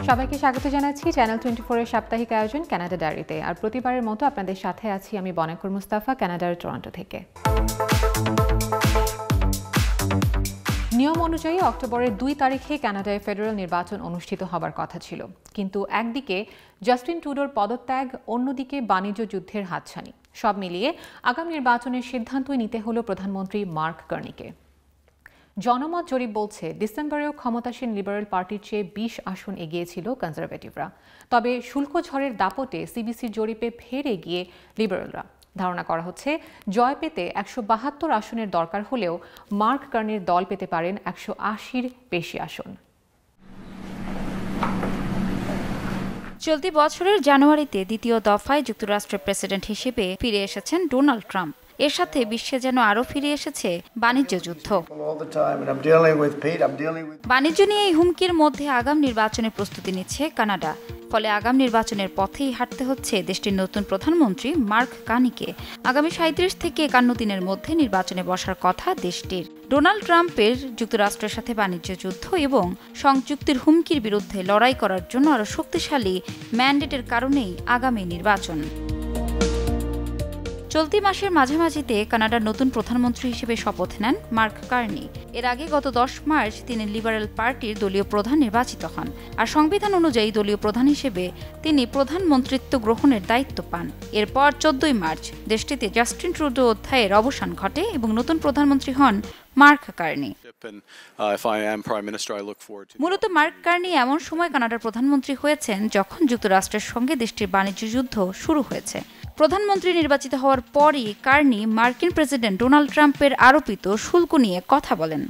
সবাইকে স্বাগত জানাচ্ছি চ্যানেল 24 এর সাপ্তাহিক আয়োজন কানাডা ডায়েরিতে। আর প্রতিবারের মতো আপনাদের সাথে আছি আমি বনাকুর মুস্তাফা, কানাডার টরন্টো থেকে। নিয়ম অনুযায়ী অক্টোবরের 2 তারিখে কানাডায় ফেডারেল নির্বাচন অনুষ্ঠিত হবার কথা ছিল, কিন্তু একদিকে জাস্টিন ট্রুডোর পদত্যাগ, অন্যদিকে বাণিজ্য যুদ্ধের হাতছানি, সব মিলিয়ে আগামী নির্বাচনের সিদ্ধান্তই নিতে হলো প্রধানমন্ত্রী মার্ক কার্নিকে। জনমত জরিপ বলছে ডিসেম্বরেও ক্ষমতাসীন লিবারেল পার্টির চেয়ে 20 আসন এগিয়েছিল কনজারভেটিভরা। তবে শুল্ক ঝড়ের দাপটে সিবিসির জরিপে ফের এগিয়ে লিবারেলরা। ধারণা করা হচ্ছে জয় পেতে 172 আসনের দরকার হলেও মার্ক কার্নির দল পেতে পারেন 180-র বেশি আসন। চলতি বছরের জানুয়ারিতে দ্বিতীয় দফায় যুক্তরাষ্ট্রের প্রেসিডেন্ট হিসেবে ফিরে এসেছেন ডোনাল্ড ট্রাম্প। এর সাথে বিশ্বে যেন আরও ফিরে এসেছে বাণিজ্য যুদ্ধ। বাণিজ্য নিয়ে এই হুমকির মধ্যে আগাম নির্বাচনের প্রস্তুতি নিচ্ছে কানাডা। ফলে আগাম নির্বাচনের পথেই হাঁটতে হচ্ছে দেশটির নতুন প্রধানমন্ত্রী মার্ক কার্নিকে। আগামী 37 থেকে 51 দিনের মধ্যে নির্বাচনে বসার কথা দেশটির। ডোনাল্ড ট্রাম্পের যুক্তরাষ্ট্রের সাথে বাণিজ্য যুদ্ধ এবং সংযুক্তির হুমকির বিরুদ্ধে লড়াই করার জন্য আরও শক্তিশালী ম্যান্ডেটের কারণেই আগামী নির্বাচন। চলতি মাসের মাঝামাঝিতে কানাডার নতুন প্রধানমন্ত্রী হিসেবে শপথ নেন মার্ক কার্নি। এর আগে গত 10 মার্চ তিনি লিবারেল পার্টির দলীয় প্রধান নির্বাচিত হন। আর সংবিধান অনুযায়ী দলীয় প্রধান হিসেবে তিনি প্রধানমন্ত্রিত্ব গ্রহণের দায়িত্ব পান। এরপর 14 মার্চ দেশটিতে জাস্টিন ট্রুডো অধ্যায়ের অবসান ঘটে এবং নতুন প্রধানমন্ত্রী হন মার্ক কার্নি। মূলত মার্ক কার্নি এমন সময় কানাডার প্রধানমন্ত্রী হয়েছেন যখন যুক্তরাষ্ট্রের সঙ্গে দেশটির বাণিজ্য যুদ্ধ শুরু হয়েছে। প্রধানমন্ত্রী নির্বাচিত হওয়ার পরই কার্নি মার্কিন প্রেসিডেন্ট ডোনাল্ড ট্রাম্পের আরোপিত শুল্ক নিয়ে কথা বলেন।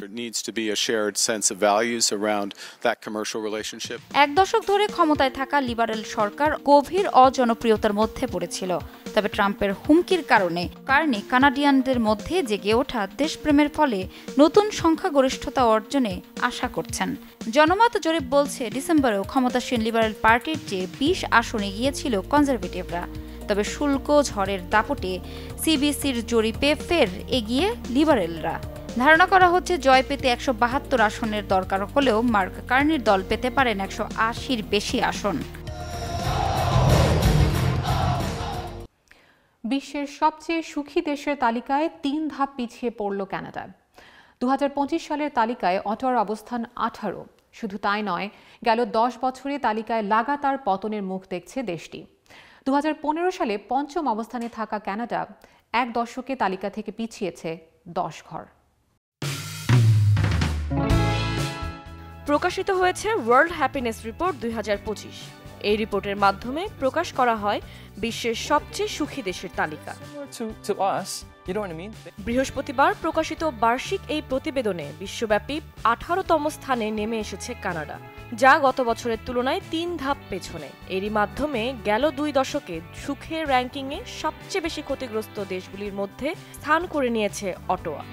এক দশক ধরে ক্ষমতায় থাকা লিবারেল সরকার গভীর অজনপ্রিয়তার মধ্যে পড়েছিল। তবে ট্রাম্পের হুমকির কারণে কার্নি কানাডিয়ানদের মধ্যে জেগে ওঠা দেশপ্রেমের ফলে নতুন সংখ্যাগরিষ্ঠতা অর্জনে আশা করছেন। জনমত জরিপ বলছে ডিসেম্বরেও ক্ষমতাসীন লিবারেল পার্টির চেয়ে 20 আসন এগিয়েছিল কনজারভেটিভরা। তবে শুল্ক ঝড়ের দাপটে সিবিসির জরিপে ফের এগিয়ে লিবারেলরা। ধারণা করা হচ্ছে জয় পেতে 172 আসনের দরকার হলেও মার্ক কার্নির দল পেতে পারেন 180-র বেশি আসন। বিশ্বের সবচেয়ে সুখী দেশের তালিকায় 3 ধাপ পিছিয়ে পড়ল কানাডা। 2025 সালের তালিকায় অটোয়ার অবস্থান 18। শুধু তাই নয়, গেল 10 বছরে তালিকায় লাগাতার পতনের মুখ দেখছে দেশটি। 2015 সালে 5ম অবস্থানে থাকা কানাডা 1 দশকে তালিকা থেকে পিছিয়েছে 10 ঘর। প্রকাশিত হয়েছে ওয়ার্ল্ড হ্যাপিনেস রিপোর্ট 2025। এই রিপোর্টের মাধ্যমে প্রকাশ করা হয় বিশ্বের সবচেয়ে সুখী দেশের তালিকা। বৃহস্পতিবার প্রকাশিত বার্ষিক এই প্রতিবেদনে বিশ্বব্যাপী 18তম স্থানে নেমে এসেছে কানাডা, যা গত বছরের তুলনায় 3 ধাপ পেছনে। এরই মাধ্যমে গেল 2 দশকে সুখের র্যাঙ্কিংয়ে সবচেয়ে বেশি ক্ষতিগ্রস্ত দেশগুলির মধ্যে স্থান করে নিয়েছে অটোয়া।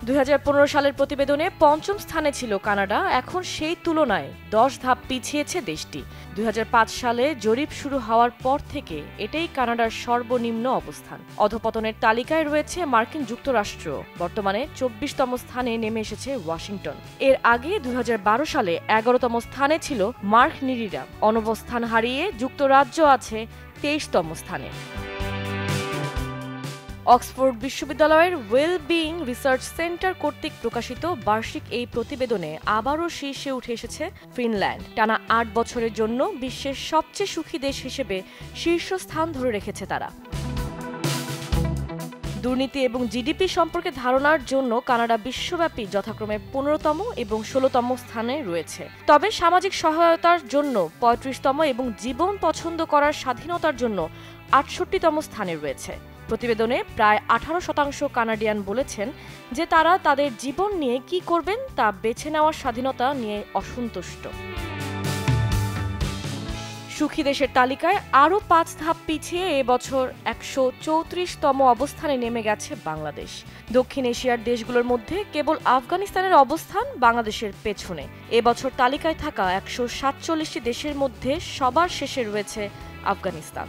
2015 সালের প্রতিবেদনে 5ম স্থানে ছিল কানাডা, এখন সেই তুলনায় 10 ধাপ পিছিয়েছে দেশটি। 2005 সালে জরিপ শুরু হওয়ার পর থেকে এটাই কানাডার সর্বনিম্ন অবস্থান। অধপতনের তালিকায় রয়েছে মার্কিন যুক্তরাষ্ট্র, বর্তমানে 24তম স্থানে নেমে এসেছে ওয়াশিংটন। এর আগে 2012 সালে 11তম স্থানে ছিল মার্ক নিরিরা। অনবস্থান হারিয়ে যুক্তরাজ্য আছে 23তম স্থানে। অক্সফোর্ড বিশ্ববিদ্যালয়ের ওয়েল বিইং রিসার্চ সেন্টার কর্তৃক প্রকাশিত বার্ষিক এই প্রতিবেদনে আবারও শীর্ষে উঠে এসেছে ফিনল্যান্ড। টানা 8 বছরের জন্য বিশ্বের সবচেয়ে সুখী দেশ হিসেবে শীর্ষস্থান ধরে রেখেছে তারা। দুর্নীতি এবং জিডিপি সম্পর্কে ধারণার জন্য কানাডা বিশ্বব্যাপী যথাক্রমে 15তম এবং 16তম স্থানে রয়েছে। তবে সামাজিক সহায়তার জন্য 35তম এবং জীবন পছন্দ করার স্বাধীনতার জন্য 68তম স্থানে রয়েছে। প্রতিবেদনে প্রায় 18% কানাডিয়ান বলেছেন যে তারা তাদের জীবন নিয়ে কি করবেন তা বেছে নেওয়ার স্বাধীনতা নিয়ে অসন্তুষ্ট। সুখী দেশের তালিকায় আরও 5 ধাপ পিছিয়ে এবছর 134তম অবস্থানে নেমে গেছে বাংলাদেশ। দক্ষিণ এশিয়ার দেশগুলোর মধ্যে কেবল আফগানিস্তানের অবস্থান বাংলাদেশের পেছনে। এবছর তালিকায় থাকা 147টি দেশের মধ্যে সবার শেষে রয়েছে আফগানিস্তান।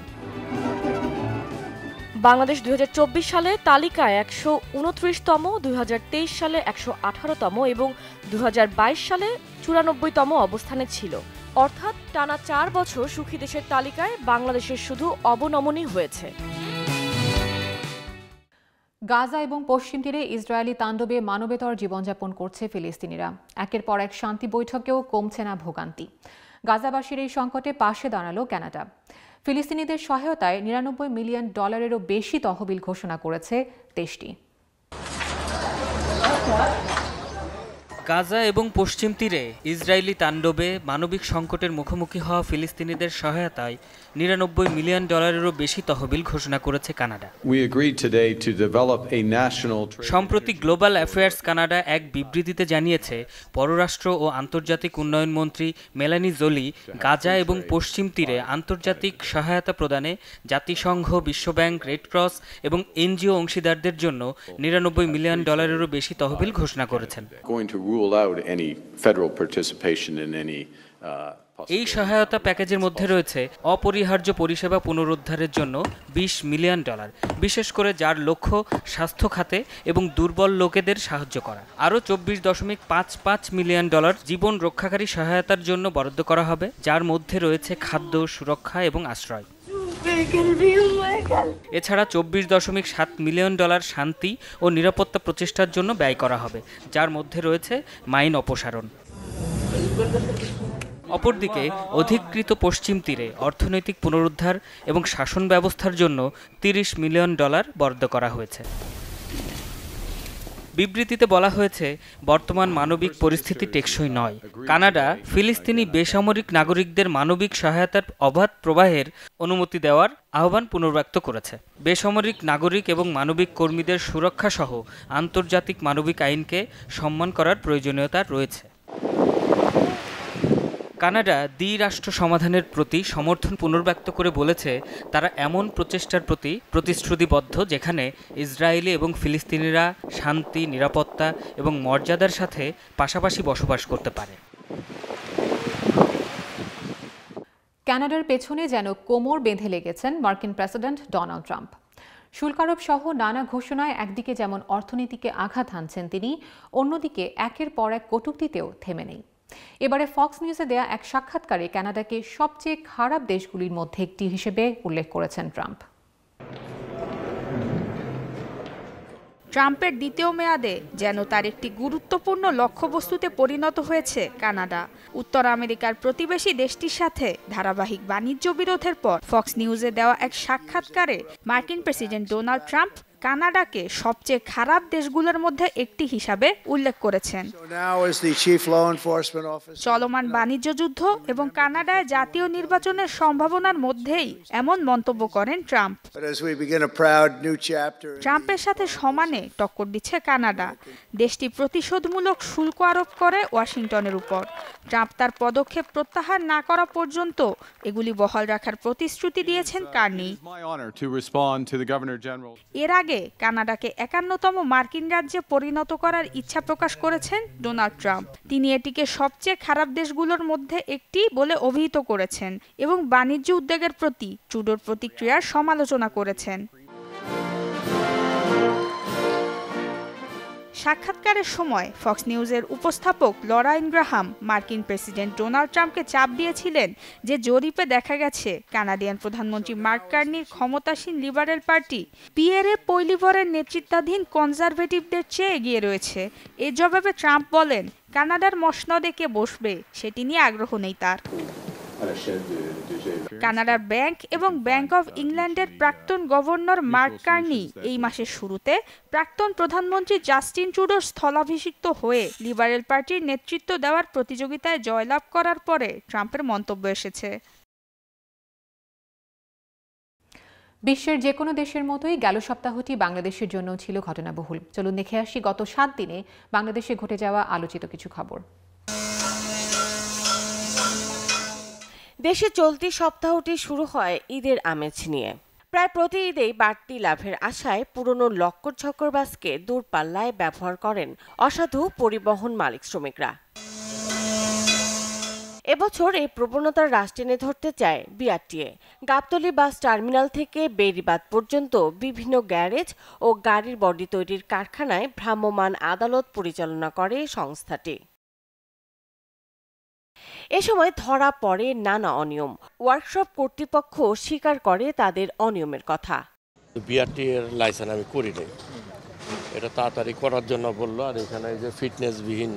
বাংলাদেশ 2024 সালে তালিকায় 129তম, 2023 সালে 118তম এবং 2022 সালে 94তম অবস্থানে ছিল। অর্থাৎ টানা 4 বছর সুখী দেশের তালিকায় বাংলাদেশের শুধু অবনমনই হয়েছে। গাজা এবং পশ্চিম তীরে ইসরায়েলি তাণ্ডবে মানবেতর জীবনযাপন করছে ফিলিস্তিনিরা। একের পর এক শান্তি বৈঠকেও কমছে না ভোগান্তি। গাজাবাসীর এই সংকটে পাশে দাঁড়ালো কানাডা। ফিলিস্তিনিদের সহায়তায় $99 মিলিয়ন বেশি তহবিল ঘোষণা করেছে দেশটি। গাজা এবং পশ্চিম তীরে ইসরায়েলি তাণ্ডবে মানবিক সংকটের মুখোমুখি হওয়া ফিলিস্তিনিদের সহায়তায় $99 মিলিয়ন বেশি তহবিল ঘোষণা করেছে কানাডা। সম্প্রতি গ্লোবাল অ্যাফেয়ার্স কানাডা এক বিবৃতিতে জানিয়েছে, পররাষ্ট্র ও আন্তর্জাতিক উন্নয়ন মন্ত্রী মেলানি জোলি গাজা এবং পশ্চিম তীরে আন্তর্জাতিক সহায়তা প্রদানে জাতিসংঘ, বিশ্বব্যাংক, রেডক্রস এবং এনজিও অংশীদারদের জন্য $99 মিলিয়ন বেশি তহবিল ঘোষণা করেছেন। এই সহায়তা প্যাকেজের মধ্যে রয়েছে অপরিহার্য পরিষেবা পুনরুদ্ধারের জন্য $20 মিলিয়ন, বিশেষ করে যার লক্ষ্য স্বাস্থ্য খাতে এবং দুর্বল লোকেদের সাহায্য করা। আরও $24.55 মিলিয়ন জীবন রক্ষাকারী সহায়তার জন্য বরাদ্দ করা হবে, যার মধ্যে রয়েছে খাদ্য, সুরক্ষা এবং আশ্রয়। এছাড়া $24.7 মিলিয়ন শান্তি ও নিরাপত্তা প্রচেষ্টার জন্য ব্যয় করা হবে, যার মধ্যে রয়েছে মাইন অপসারণ। অপরদিকে অধিকৃত পশ্চিম তীরে অর্থনৈতিক পুনরুদ্ধার এবং শাসন ব্যবস্থার জন্য $30 মিলিয়ন বরাদ্দ করা হয়েছে। বিবৃতিতে বলা হয়েছে, বর্তমান মানবিক পরিস্থিতি টেকসই নয়। কানাডা ফিলিস্তিনি বেসামরিক নাগরিকদের মানবিক সহায়তার অবাধ প্রবাহের অনুমতি দেওয়ার আহ্বান পুনর্ব্যক্ত করেছে। বেসামরিক নাগরিক এবং মানবিক কর্মীদের সুরক্ষা সহ আন্তর্জাতিক মানবিক আইনকে সম্মান করার প্রয়োজনীয়তা রয়েছে। কানাডা দ্বিরাষ্ট্র সমাধানের প্রতি সমর্থন পুনর্ব্যক্ত করে বলেছে, তারা এমন প্রচেষ্টার প্রতি প্রতিশ্রুতিবদ্ধ যেখানে ইসরায়েলি এবং ফিলিস্তিনিরা শান্তি, নিরাপত্তা এবং মর্যাদার সাথে পাশাপাশি বসবাস করতে পারে। কানাডার পেছনে যেন কোমর বেঁধে লেগেছেন মার্কিন প্রেসিডেন্ট ডোনাল্ড ট্রাম্প। শুল্ক আরোপ সহ নানা ঘোষণায় একদিকে যেমন অর্থনীতিকে আঘাত হানছেন তিনি, অন্যদিকে একের পর এক কটূক্তিতেও থেমে নেই। এবারে ফক্স নিউজে দেয়া এক সাক্ষাৎকারে কানাডাকে সবচেয়ে খারাপ দেশগুলির মধ্যে একটি হিসেবে উল্লেখ করেছেন ট্রাম্প। ট্রাম্পের দ্বিতীয় মেয়াদে যেন তার একটি গুরুত্বপূর্ণ লক্ষ্যবস্তুতে পরিণত হয়েছে কানাডা। উত্তর আমেরিকার প্রতিবেশী দেশটির সাথে ধারাবাহিক বাণিজ্য বিরোধের পর ফক্স নিউজে দেওয়া এক সাক্ষাৎকারে মার্কিন প্রেসিডেন্ট ডোনাল্ড ট্রাম্প কানাডাকে সবচেয়ে খারাপ দেশগুলোর মধ্যে একটি হিসাবে উল্লেখ করেছেন। চলমান বাণিজ্য যুদ্ধ এবং কানাডায় জাতীয় নির্বাচনের সম্ভাবনার মধ্যেই এমন মন্তব্য করেন ট্রাম্প। ট্রাম্পের সাথে সমানে টক্কর দিচ্ছে কানাডা। দেশটি প্রতিশোধমূলক শুল্ক আরোপ করে ওয়াশিংটনের উপর। ট্রাম্প তার পদক্ষেপ প্রত্যাহার না করা পর্যন্ত এগুলি বহাল রাখার প্রতিশ্রুতি দিয়েছেন কার্নি। এর আগে কানাডাকে 51তম মার্কিন রাজ্যে পরিণত করার ইচ্ছা প্রকাশ করেছেন ডোনাল্ড ট্রাম্প। তিনি এটিকে সবচেয়ে খারাপ দেশগুলোর মধ্যে একটি বলে অভিহিত করেছেন এবং বাণিজ্য উদ্বেগের প্রতি ট্রুডোর প্রতিক্রিয়ার সমালোচনা করেছেন। সাক্ষাৎকারের সময় ফক্স নিউজের উপস্থাপক লরা ইনগ্রাহাম মার্কিন প্রেসিডেন্ট ডোনাল্ড ট্রাম্পকে চাপ দিয়েছিলেন যে জরিপে দেখা গেছে কানাডিয়ান প্রধানমন্ত্রী মার্ক কার্নির ক্ষমতাসীন লিবারেল পার্টি পিয়েরে পৈলিভরের নেতৃত্বাধীন কনজারভেটিভদের চেয়ে এগিয়ে রয়েছে। এর জবাবে ট্রাম্প বলেন, কানাডার মসনদে কে বসবে সেটি নিয়ে আগ্রহ নেই তার। কানাডার ব্যাংক এবং ব্যাংক অব ইংল্যান্ডের প্রাক্তন গভর্নর মার্ক কার্নি এই মাসের শুরুতে প্রাক্তন প্রধানমন্ত্রী জাস্টিন ট্রুডোর স্থলাভিষিক্ত হয়ে লিবারেল পার্টির নেতৃত্ব দেওয়ার প্রতিযোগিতায় জয়লাভ করার পরে ট্রাম্পের মন্তব্য এসেছে। বিশ্বের যে কোনো দেশের মতোই গেল সপ্তাহটি বাংলাদেশের জন্য ছিল ঘটনাবহুল। চলুন দেখে আসি গত 7 দিনে বাংলাদেশে ঘটে যাওয়া আলোচিত কিছু খবর। দেশে চলতি সপ্তাহটি শুরু হয় ঈদের আমেজ নিয়ে। প্রায় প্রতি ঈদেই বাড়তি লাভের আশায় পুরনো লক্কর ঝক্কর বাসকে দূরপাল্লায় ব্যবহার করেন অসাধু পরিবহন মালিক শ্রমিকরা। এবছর এই প্রবণতার রাশ টেনে ধরতে চায় বিআরটিএ। গাবতলী বাস টার্মিনাল থেকে বেড়িবাঁধ পর্যন্ত বিভিন্ন গ্যারেজ ও গাড়ির বডি তৈরির কারখানায় ভ্রাম্যমাণ আদালত পরিচালনা করে সংস্থাটি। এ সময় ধরা পড়ে নানা অনিয়ম। ওয়ার্কশপ কর্তৃপক্ষ স্বীকার করে তাদের অনিয়মের কথা। বিআরটি এর লাইসেন্স আমি করি নাই, এটা তাড়াতাড়ি করার জন্য বললো। আর এখানে যে ফিটনেসবিহীন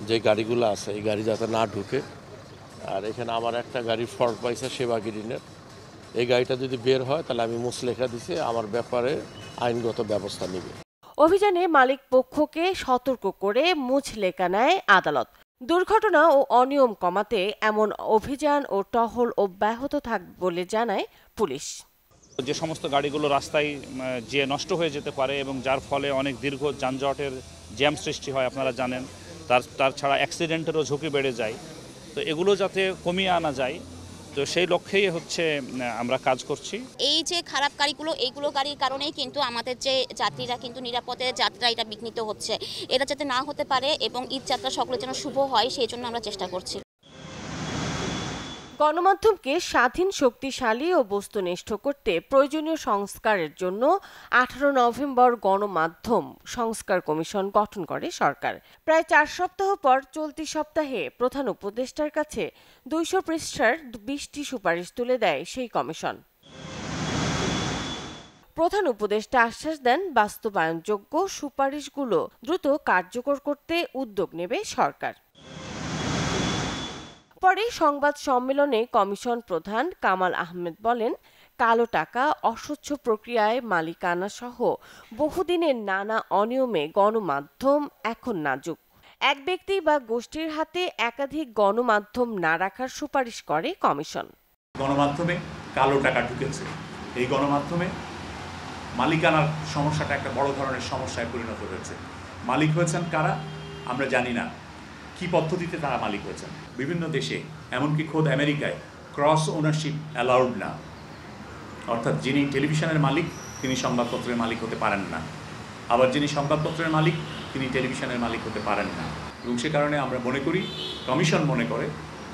যে গাড়িগুলো আছে এই গাড়ি যাতে না ঢুকে। আর এখানে আমার একটা গাড়ি ফল্ট পাইছে সেবাগিরিনের, এই গাড়িটা যদি বের হয় তাহলে আমি মুচলেখা দিছি, আমার ব্যাপারে আইনগত ব্যবস্থা নেবে। অভিযানে মালিক পক্ষকে সতর্ক করে মুচলেখা নেয় আদালত। দুর্ঘটনা ও অনিয়ম কমাতে এমন অভিযান ও টহল অব্যাহত থাকবে বলে জানায় পুলিশ। যে সমস্ত গাড়িগুলো রাস্তায় যে নষ্ট হয়ে যেতে পারে এবং যার ফলে অনেক দীর্ঘ যানজটের জ্যাম সৃষ্টি হয় আপনারা জানেন, তার ছাড়া অ্যাক্সিডেন্টেরও ঝুঁকি বেড়ে যায়। তো এগুলো যাতে কমিয়ে আনা যায়, তো সেই লক্ষ্যেই আমরা কাজ করছি। এই যে খারাপ এইগুলো গাড়ির কারণেই কিন্তু আমাদের যে যাত্রীরা কিন্তু নিরাপদে যাত্রা এটা বিঘ্নিত হচ্ছে। এটা যাতে না হতে পারে এবং ঈদ যাত্রা সকলের যেন শুভ হয় সেই জন্য আমরা চেষ্টা করছি। গণমাধ্যমকে স্বাধীন, শক্তিশালী ও বস্তুনিষ্ঠ করতে প্রয়োজনীয় সংস্কারের জন্য 18 নভেম্বর গণমাধ্যম সংস্কার কমিশন গঠন করে সরকার। প্রায় 4 সপ্তাহ পর চলতি সপ্তাহে প্রধান উপদেষ্টার কাছে 200 পৃষ্ঠার 20টি সুপারিশ তুলে দেয় সেই কমিশন। প্রধান উপদেষ্টা আশ্বাস দেন, বাস্তবায়নযোগ্য সুপারিশগুলো দ্রুত কার্যকর করতে উদ্যোগ নেবে সরকার। পরে সংবাদ সম্মেলনে কমিশন প্রধান কামাল আহমেদ বলেন, কালো টাকা, অস্বচ্ছ প্রক্রিয়ায় মালিকানা সহ বহুদিনের নানা অনিয়মে গণমাধ্যম এখন নাজুক। এক ব্যক্তি বা গোষ্ঠীর হাতে একাধিক গণমাধ্যম না রাখার সুপারিশ করে কমিশন। গণমাধ্যমে কালো টাকা ঢুকেছে, এই গণমাধ্যমে মালিকানার সমস্যাটা একটা বড় ধরনের সমস্যায় পরিণত হয়েছে। মালিক হয়েছেন কারা আমরা জানি না, কি পদ্ধতিতে তারা মালিক হয়েছেন। বিভিন্ন দেশে এমনকি খোদ আমেরিকায় ক্রস ওনারশিপ অ্যালাউড না, অর্থাৎ যিনি টেলিভিশনের মালিক তিনি সংবাদপত্রের মালিক হতে পারেন না, আবার যিনি সংবাদপত্রের মালিক তিনি টেলিভিশনের মালিক হতে পারেন না। এবং সে কারণে আমরা মনে করি, কমিশন মনে করে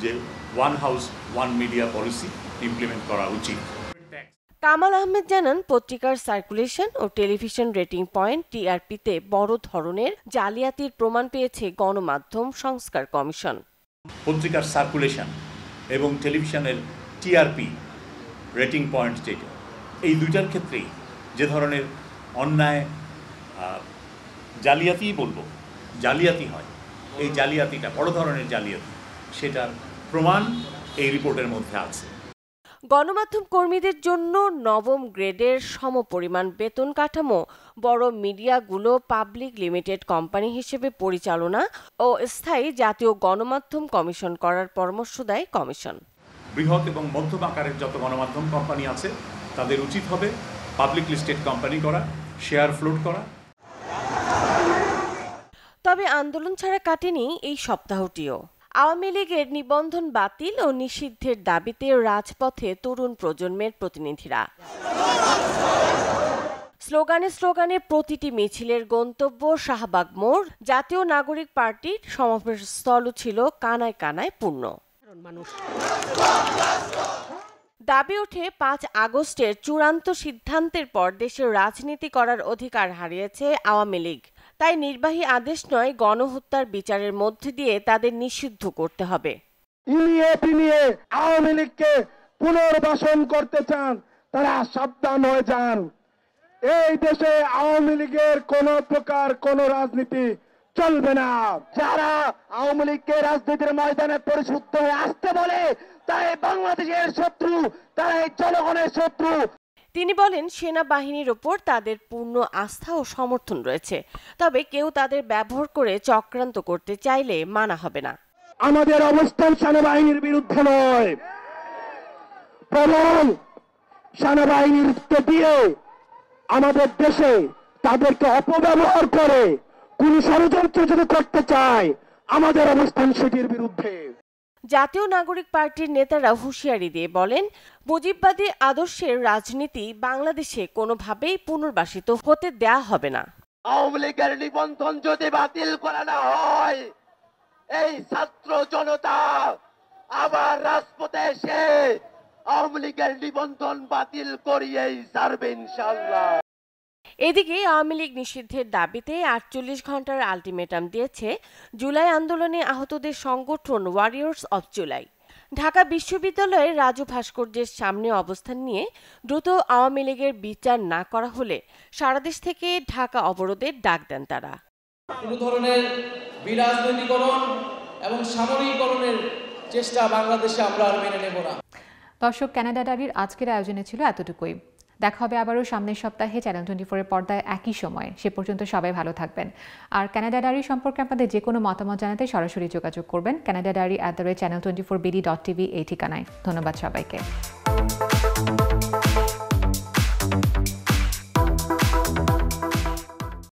যে one house one media policy implement করা উচিত। কামাল আহমেদ জানান, পত্রিকার সার্কুলেশন ও টেলিভিশন রেটিং পয়েন্ট টিআরপিতে বড় ধরনের জালিয়াতির প্রমাণ পেয়েছে গণমাধ্যম সংস্কার কমিশন। পত্রিকার সার্কুলেশন এবং টেলিভিশনের টিআরপি রেটিং পয়েন্ট যেটা, এই দুইটার ক্ষেত্রেই যে ধরনের অন্যায় জালিয়াতি হয়, এই জালিয়াতিটা বড় ধরনের জালিয়াতি, সেটার প্রমাণ এই রিপোর্টের মধ্যে আছে। গণমাধ্যম কর্মীদের জন্য নবম গ্রেডের সমপরিমাণ বেতন কাঠামো বড় মিডিয়াগুলো পাবলিক লিমিটেড কোম্পানি হিসেবে পরিচালনা ও স্থায়ী জাতীয় গণমাধ্যম কমিশন করার পরামর্শ দেয় কমিশন। বৃহৎ এবং মধ্যম আকারের যত গণমাধ্যম কোম্পানি আছে তাদের উচিত হবে পাবলিক লিস্টেড কোম্পানি করা, শেয়ার ফ্লোট করা। তবে আন্দোলন ছাড়া কাটেনি এই সপ্তাহটিও। আওয়ামী লীগের নিবন্ধন বাতিল ও নিষিদ্ধের দাবিতে রাজপথে তরুণ প্রজন্মের প্রতিনিধিরা। স্লোগানে প্রতিটি মিছিলের গন্তব্য শাহবাগ মোড়। জাতীয় নাগরিক পার্টির সমাবেশ স্থলও ছিল কানায় কানায় পূর্ণ। দাবি ওঠে, 5 আগস্টের চূড়ান্ত সিদ্ধান্তের পর দেশের রাজনীতি করার অধিকার হারিয়েছে আওয়ামী লীগ। তাই নির্বাহী আদেশ নয়, গণহত্যার বিচারের মধ্যে দিয়ে তাদের নিষিদ্ধ করতে হবে। আওয়ামী লীগকে পুনর্বাসন করতে চান তারা সাবধান হয়ে যান। এই দেশে আওয়ামী লীগের কোন প্রকার কোন রাজনীতি চলবে না। যারা আওয়ামী লীগকে রাজনীতির ময়দানে পরিশুদ্ধ হয়ে আসতে বলে তাই বাংলাদেশের শত্রু, তারাই জনগণের শত্রু। তিনি বলেন, সেনাবাহিনীর ওপর তাদের পূর্ণ আস্থা ও সমর্থন রয়েছে, তবে কেউ তাদের ব্যবহার করে চক্রান্ত করতে চাইলে মানা হবে না। আমাদের অবস্থান সেনাবাহিনীর বিরুদ্ধে নয়, বরং সেনাবাহিনীর দিয়ে আমাদের দেশে তাদেরকে অপব্যবহার করে কোন ষড়যন্ত্র যদি করতে চায় আমাদের অবস্থান সেটির বিরুদ্ধে। জাতীয় নাগরিক পার্টির নেতারা হুঁশিয়ারি দিয়ে বলেন, মুজিববাদী আদর্শের রাজনীতি বাংলাদেশে কোনোভাবেই পুনর্বাসিত হতে দেয়া হবে না। আওয়ামী লীগের নিবন্ধন যদি বাতিল করা না হয়, এই ছাত্র জনতা আবার রাজপথে এসে আওয়ামী লীগের নিবন্ধন বাতিল করিয়েই ছাড়বে ইনশাআল্লাহ। এদিকে আওয়ামী লীগ নিষিদ্ধের দাবিতে ৪৮ ঘন্টার আলটিমেটাম দিয়েছে জুলাই আন্দোলনে আহতদের সংগঠন ওয়ারিয়র্স অফ জুলাই। ঢাকা বিশ্ববিদ্যালয়ের রাজু ভাস্কর্যের সামনে অবস্থান নিয়ে দ্রুত আওয়ামী লীগের বিচার না করা হলে সারা দেশ থেকে ঢাকা অবরোধের ডাক দেন তারা। কোনো ধরনের বিরাজনৈতিকরণ এবং সামরিকরণের চেষ্টা বাংলাদেশে আমরা আর মেনে নেব না। দর্শক, কানাডা ডায়েরির আজকের আয়োজনে ছিল এতটুকুই। দেখা হবে আবারও সামনের সপ্তাহে চ্যানেল 24-এর পর্দায় একই সময়। সে পর্যন্ত সবাই ভালো থাকবেন। আর কানাডা ডায়েরি সম্পর্কে আপনাদের যে কোনো মতামত জানাতে সরাসরি যোগাযোগ করবেন canadadiary@channel24bd.tv এই ঠিকানায়। ধন্যবাদ সবাইকে।